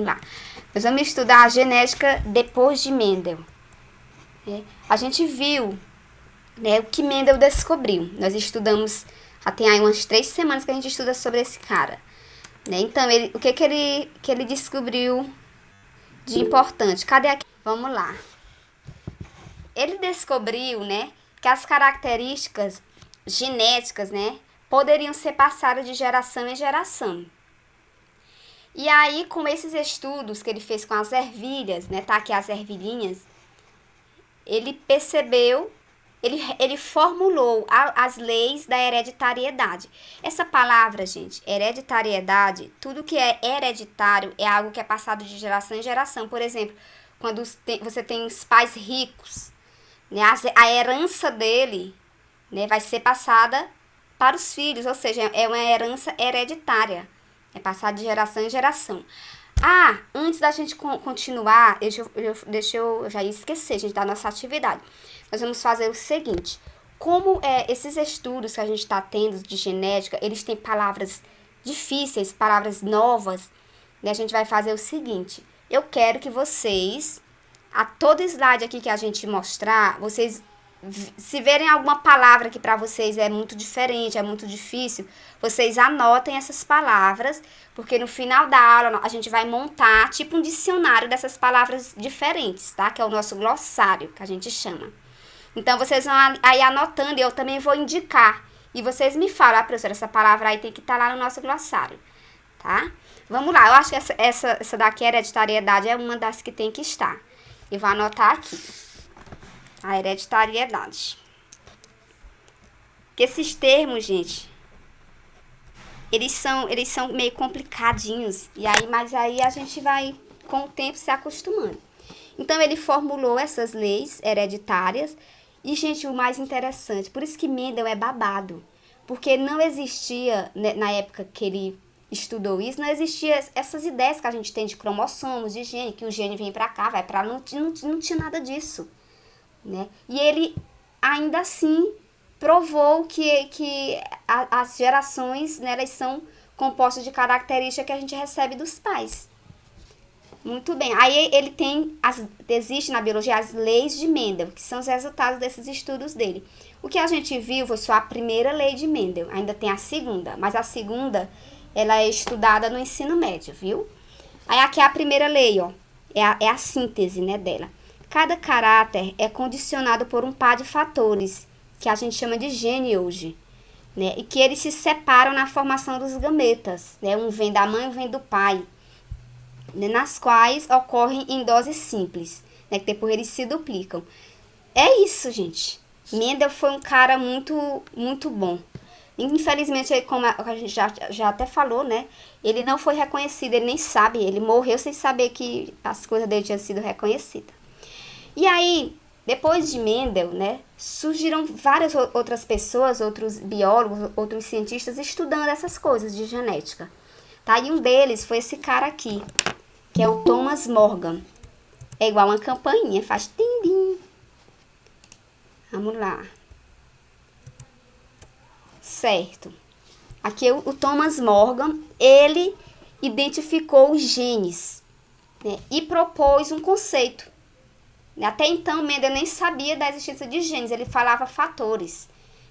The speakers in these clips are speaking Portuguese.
Lá. Nós vamos estudar a genética depois de Mendel. A gente viu, né, o que Mendel descobriu. Nós estudamos, já tem aí umas 3 semanas que a gente estuda sobre esse cara. Né? Então, o que ele descobriu de importante? Cadê aqui? Vamos lá. Ele descobriu, né, que as características genéticas, né, poderiam ser passadas de geração em geração. E aí, com esses estudos que ele fez com as ervilhas, né, tá aqui as ervilhinhas, ele percebeu, ele formulou as leis da hereditariedade. Essa palavra, gente, hereditariedade, tudo que é hereditário é algo que é passado de geração em geração. Por exemplo, quando você tem os pais ricos, né, a herança dele, né, vai ser passada para os filhos, ou seja, é uma herança hereditária. É passado de geração em geração. Antes da gente continuar, eu já ia esquecer, gente, da nossa atividade. Nós vamos fazer o seguinte. Como esses estudos que a gente está tendo de genética, eles têm palavras difíceis, palavras novas, né? A gente vai fazer o seguinte. Eu quero que vocês, a todo slide aqui que a gente mostrar, vocês, se verem alguma palavra que para vocês é muito diferente, é muito difícil, vocês anotem essas palavras, porque no final da aula a gente vai montar tipo um dicionário dessas palavras diferentes, tá? Que é o nosso glossário, que a gente chama. Então, vocês vão aí anotando e eu também vou indicar. E vocês me falam, professora, essa palavra aí tem que estar lá no nosso glossário, tá? Vamos lá, eu acho que essa daqui, hereditariedade, é uma das que tem que estar. Eu vou anotar aqui. A hereditariedade. Que esses termos, gente, eles são meio complicadinhos. Mas aí a gente vai, com o tempo, se acostumando. Então, ele formulou essas leis hereditárias. E, gente, o mais interessante, por isso que Mendel é babado. Porque não existia, né, na época que ele estudou isso, não existia essas ideias que a gente tem de cromossomos, de gene, que o gene vem pra cá, vai pra lá, não tinha nada disso. Né? E ele, ainda assim, provou que as gerações, né, elas são compostas de características que a gente recebe dos pais. Muito bem. Aí ele existe na biologia as leis de Mendel, que são os resultados desses estudos dele. O que a gente viu foi só a primeira lei de Mendel, ainda tem a segunda, mas a segunda, ela é estudada no ensino médio, viu? Aí aqui é a primeira lei, ó, é a síntese, né, dela. Cada caráter é condicionado por um par de fatores, que a gente chama de gene hoje, né? E que eles se separam na formação dos gametas, né? Um vem da mãe, um vem do pai, né? Nas quais ocorrem em doses simples, né? Que depois eles se duplicam. É isso, gente. Mendel foi um cara muito, muito bom. Infelizmente, como a gente já até falou, né? Ele não foi reconhecido, ele nem sabe, ele morreu sem saber que as coisas dele tinham sido reconhecidas. E aí, depois de Mendel, né, surgiram várias outras pessoas, outros biólogos, outros cientistas estudando essas coisas de genética. Tá? E um deles foi esse cara aqui, que é o Thomas Morgan. É igual uma campainha, faz tim-tim. Vamos lá. Certo. Aqui o Thomas Morgan, ele identificou os genes, né, e propôs um conceito. Até então, Mendel nem sabia da existência de genes, ele falava fatores.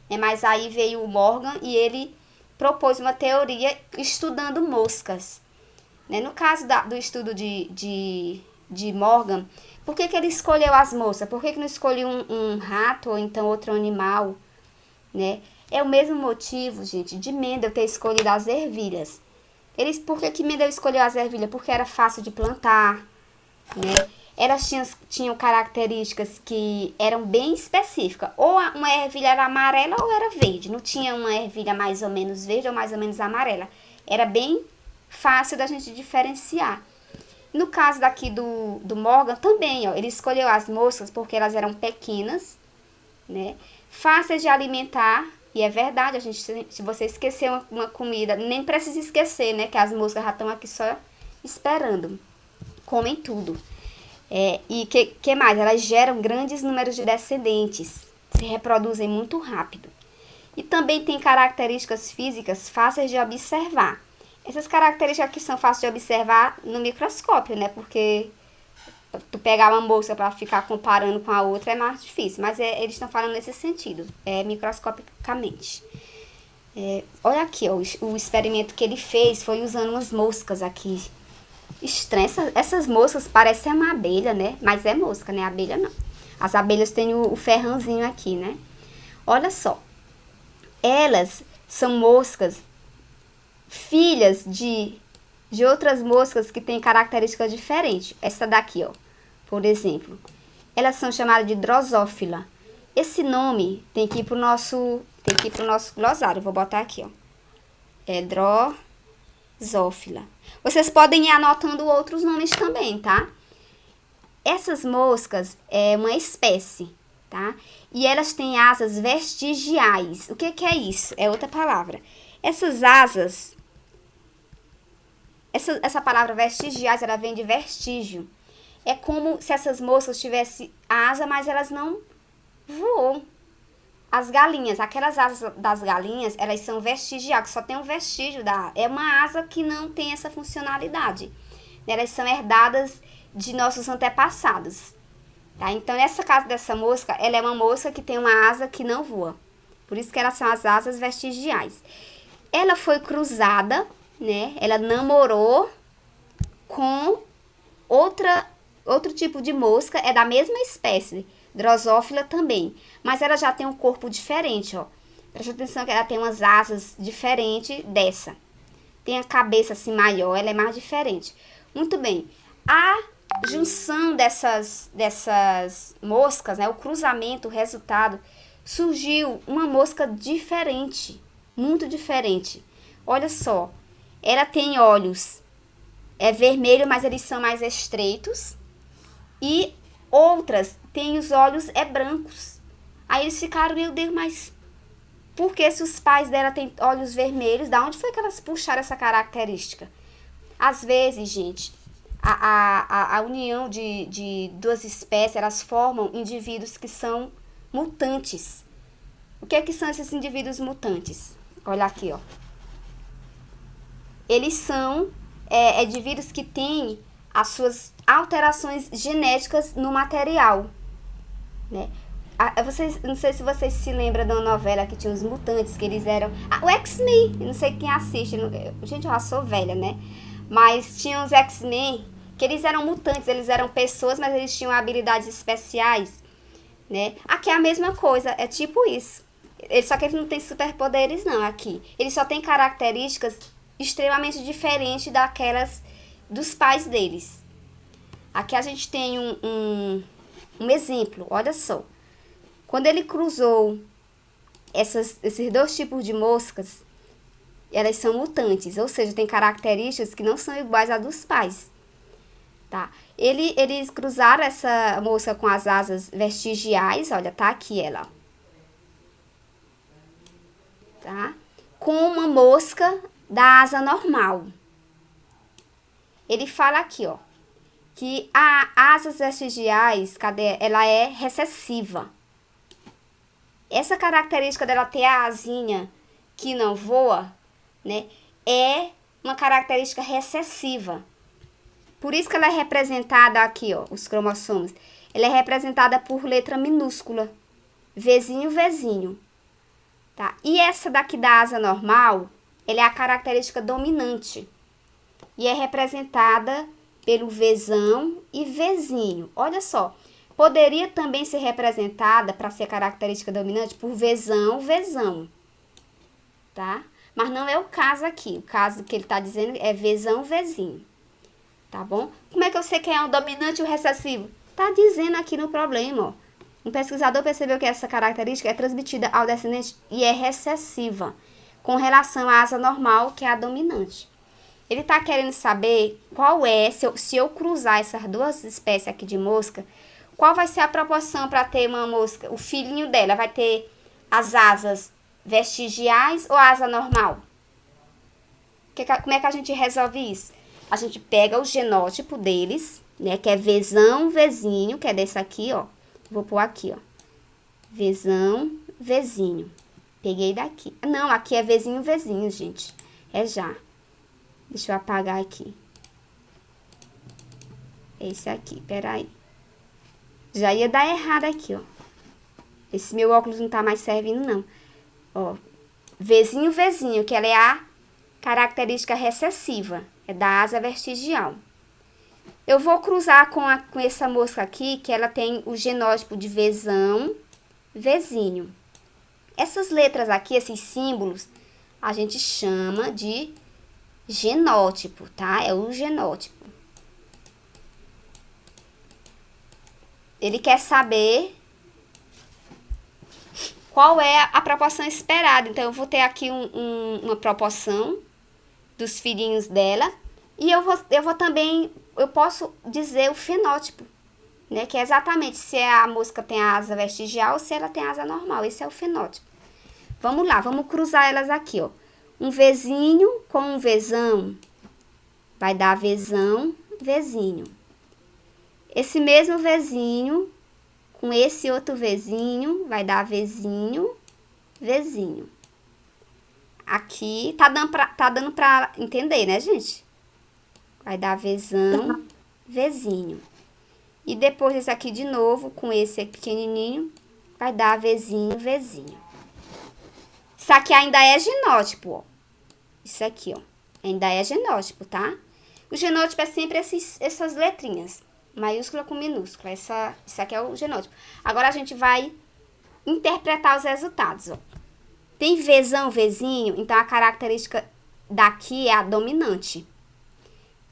Né? Mas aí veio o Morgan e ele propôs uma teoria estudando moscas. Né? No caso do estudo de Morgan, por que ele escolheu as moscas? Por que não escolheu um rato ou então outro animal? Né? É o mesmo motivo, gente, de Mendel ter escolhido as ervilhas. Por que Mendel escolheu as ervilhas? Porque era fácil de plantar, né? Elas tinham características que eram bem específicas. Ou uma ervilha era amarela ou era verde. Não tinha uma ervilha mais ou menos verde ou mais ou menos amarela. Era bem fácil da gente diferenciar. No caso daqui do Morgan também, ó, ele escolheu as moscas porque elas eram pequenas, né? Fáceis de alimentar. E é verdade, se você esquecer uma comida, nem precisa esquecer, né? Que as moscas já estão aqui só esperando. Comem tudo. E que mais? Elas geram grandes números de descendentes, se reproduzem muito rápido. E também tem características físicas fáceis de observar. Essas características aqui são fáceis de observar no microscópio, né? Porque tu pegar uma mosca para ficar comparando com a outra é mais difícil. Mas eles estão falando nesse sentido, microscopicamente. Olha aqui, ó, o experimento que ele fez foi usando umas moscas aqui. Estranho, essas moscas parecem uma abelha, né? Mas é mosca, né? Abelha não. As abelhas têm o ferrãozinho aqui, né? Olha só. Elas são moscas filhas de outras moscas que têm características diferentes. Essa daqui, ó, por exemplo. Elas são chamadas de drosófila. Esse nome tem que ir pro nosso glossário. Vou botar aqui, ó. É drosófila. Vocês podem ir anotando outros nomes também, tá? Essas moscas é uma espécie, tá? E elas têm asas vestigiais. O que é isso? É outra palavra. Essas asas, essa palavra vestigiais, ela vem de vestígio. É como se essas moscas tivessem asa, mas elas não voam. As galinhas, aquelas asas das galinhas, elas são vestigiais, que só tem um vestígio da... É uma asa que não tem essa funcionalidade. Elas são herdadas de nossos antepassados. Tá? Então, nessa caso dessa mosca, ela é uma mosca que tem uma asa que não voa. Por isso que elas são as asas vestigiais. Ela foi cruzada, né? Ela namorou com outro tipo de mosca, é da mesma espécie, drosófila também. Mas ela já tem um corpo diferente, ó. Preste atenção que ela tem umas asas diferentes dessa. Tem a cabeça assim maior, ela é mais diferente. Muito bem. A junção dessas moscas, né? O cruzamento, o resultado, surgiu uma mosca diferente. Muito diferente. Olha só. Ela tem olhos vermelho, mas eles são mais estreitos. E outras têm os olhos brancos. Aí eles ficaram, meu Deus, mas por que se os pais dela têm olhos vermelhos? Da onde foi que elas puxaram essa característica? Às vezes, gente, a união de duas espécies, elas formam indivíduos que são mutantes. O que é que são esses indivíduos mutantes? Olha aqui, ó. Eles são indivíduos que têm as suas alterações genéticas no material, né? Não sei se vocês se lembram de uma novela que tinha os mutantes, que eles eram... o X-Men, não sei quem assiste, gente, eu já sou velha, né? Mas tinha os X-Men, que eles eram mutantes, eles eram pessoas, mas eles tinham habilidades especiais, né? Aqui é a mesma coisa, é tipo isso. Só que eles não têm superpoderes, não, aqui. Eles só têm características extremamente diferentes daquelas dos pais deles. Aqui a gente tem um exemplo, olha só. Quando ele cruzou esses dois tipos de moscas, elas são mutantes, ou seja, tem características que não são iguais às dos pais. Tá? Eles cruzaram essa mosca com as asas vestigiais, olha, tá aqui ela. Tá? Com uma mosca da asa normal. Ele fala aqui, ó, que a asas vestigiais, ela é recessiva. Essa característica dela ter a asinha que não voa, né, é uma característica recessiva. Por isso que ela é representada aqui, ó, os cromossomos. Ela é representada por letra minúscula, Vzinho, Vzinho. Tá? E essa daqui da asa normal, ela é a característica dominante. E é representada pelo Vzão e Vzinho. Olha só. Poderia também ser representada, para ser característica dominante, por Vzão, Vzão. Tá? Mas não é o caso aqui. O caso que ele está dizendo é Vzão, Vzinho. Tá bom? Como é que eu sei quem é o dominante e o recessivo? Tá dizendo aqui no problema, ó. Um pesquisador percebeu que essa característica é transmitida ao descendente e é recessiva, com relação à asa normal, que é a dominante. Ele está querendo saber qual é, se eu cruzar essas duas espécies aqui de mosca, qual vai ser a proporção para ter uma mosca, o filhinho dela vai ter as asas vestigiais ou asa normal? Como é que a gente resolve isso? A gente pega o genótipo deles, né, que é Vzão, Vzinho, que é desse aqui, ó. Vou pôr aqui, ó. Vzão, Vzinho. Peguei daqui. Não, aqui é Vzinho, Vzinho, gente. É já. Deixa eu apagar aqui. Esse aqui, peraí. Já ia dar errado aqui, ó. Esse meu óculos não tá mais servindo, não. Ó, Vzinho, Vzinho, que ela é a característica recessiva. É da asa vestigial. Eu vou cruzar com essa mosca aqui, que ela tem o genótipo de Vzão, Vzinho. Essas letras aqui, esses símbolos, a gente chama de genótipo, tá? É o genótipo. Ele quer saber qual é a proporção esperada. Então, eu vou ter aqui uma proporção dos filhinhos dela. E eu vou também, eu posso dizer o fenótipo, né? Que é exatamente se a mosca tem a asa vestigial ou se ela tem a asa normal. Esse é o fenótipo. Vamos lá, vamos cruzar elas aqui, ó. Um Vzinho com um Vzão vai dar Vzão, Vzinho. Esse mesmo Vzinho com esse outro Vzinho vai dar Vzinho, Vzinho. Aqui tá dando pra entender, né, gente? Vai dar Vzão, Vzinho. E depois esse aqui de novo, com esse aqui pequenininho, vai dar Vzinho, Vzinho. Isso aqui ainda é genótipo, ó. Isso aqui, ó. Ainda é genótipo, tá? O genótipo é sempre essas letrinhas. Maiúscula com minúscula. Isso aqui é o genótipo. Agora a gente vai interpretar os resultados, ó. Tem Vzão, Vzinho, então a característica daqui é a dominante.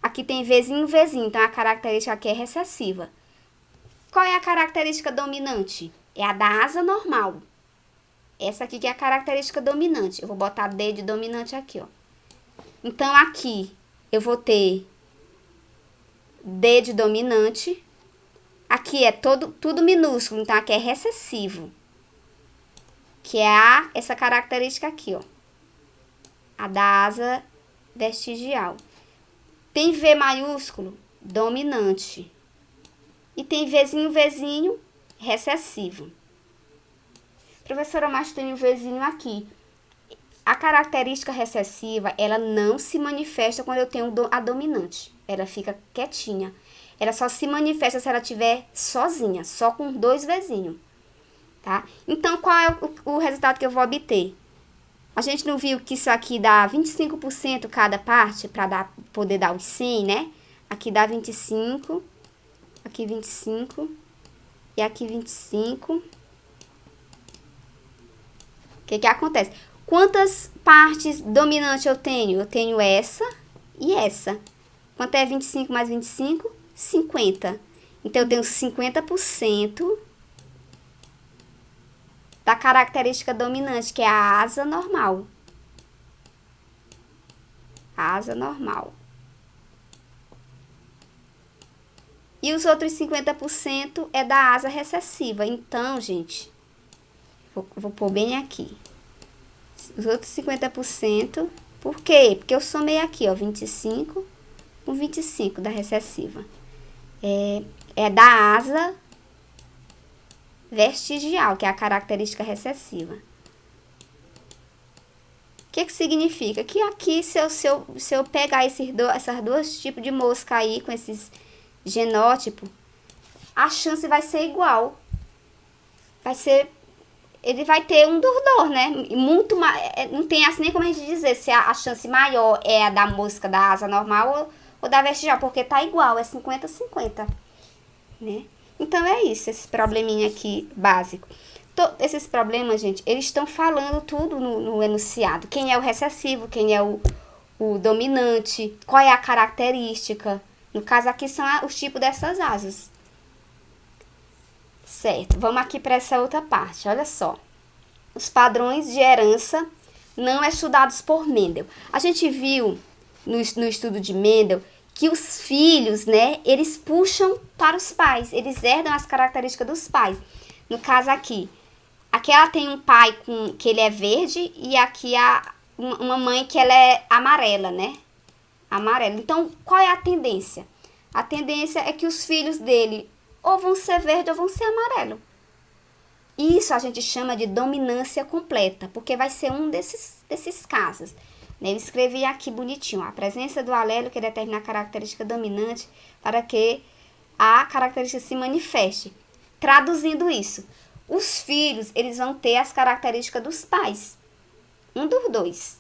Aqui tem Vzinho, Vzinho, então a característica aqui é recessiva. Qual é a característica dominante? É a da asa normal. Essa aqui que é a característica dominante. Eu vou botar D de dominante aqui, ó. Então, aqui eu vou ter D de dominante. Aqui é tudo minúsculo, então aqui é recessivo. Que é essa característica aqui, ó. A da asa vestigial. Tem V maiúsculo, dominante. E tem Vzinho, Vzinho, recessivo. Professora, mas tem o Vzinho aqui. A característica recessiva, ela não se manifesta quando eu tenho a dominante. Ela fica quietinha. Ela só se manifesta se ela estiver sozinha, só com 2 Vzinho, tá? Então, qual é o resultado que eu vou obter? A gente não viu que isso aqui dá 25% cada parte, para poder dar os 100, né? Aqui dá 25, aqui 25 e aqui 25. O que acontece? Quantas partes dominantes eu tenho? Eu tenho essa e essa. Quanto é 25 mais 25? 50. Então, eu tenho 50% da característica dominante, que é a asa normal. A asa normal. E os outros 50% é da asa recessiva. Então, gente, vou pôr bem aqui. Os outros 50%, por quê? Porque eu somei aqui, ó, 25 com 25 da recessiva. É da asa vestigial, que é a característica recessiva. O que significa? Que aqui, se eu pegar essas duas tipos de mosca aí, com esses genótipos, a chance vai ser igual. Ele vai ter um dos dois, né? Muito mais. Não tem assim nem como a gente dizer se a chance maior é a da mosca da asa normal ou da vestigial, porque tá igual, é 50-50, né? Então, é isso, esse probleminha aqui básico. Esses problemas, gente, eles estão falando tudo no enunciado. Quem é o recessivo, quem é o dominante, qual é a característica. No caso aqui são os tipos dessas asas. Certo, vamos aqui para essa outra parte, olha só. Os padrões de herança não estudados por Mendel. A gente viu no estudo de Mendel que os filhos, né, eles puxam para os pais, eles herdam as características dos pais. No caso aqui ela tem um pai que ele é verde e aqui uma mãe que ela é amarela, né? Amarela. Então, qual é a tendência? A tendência é que os filhos dele ou vão ser verde ou vão ser amarelo. Isso a gente chama de dominância completa, porque vai ser um desses casos. Eu escrevi aqui bonitinho, a presença do alelo que determina a característica dominante para que a característica se manifeste. Traduzindo isso, os filhos, eles vão ter as características dos pais. Um dos dois.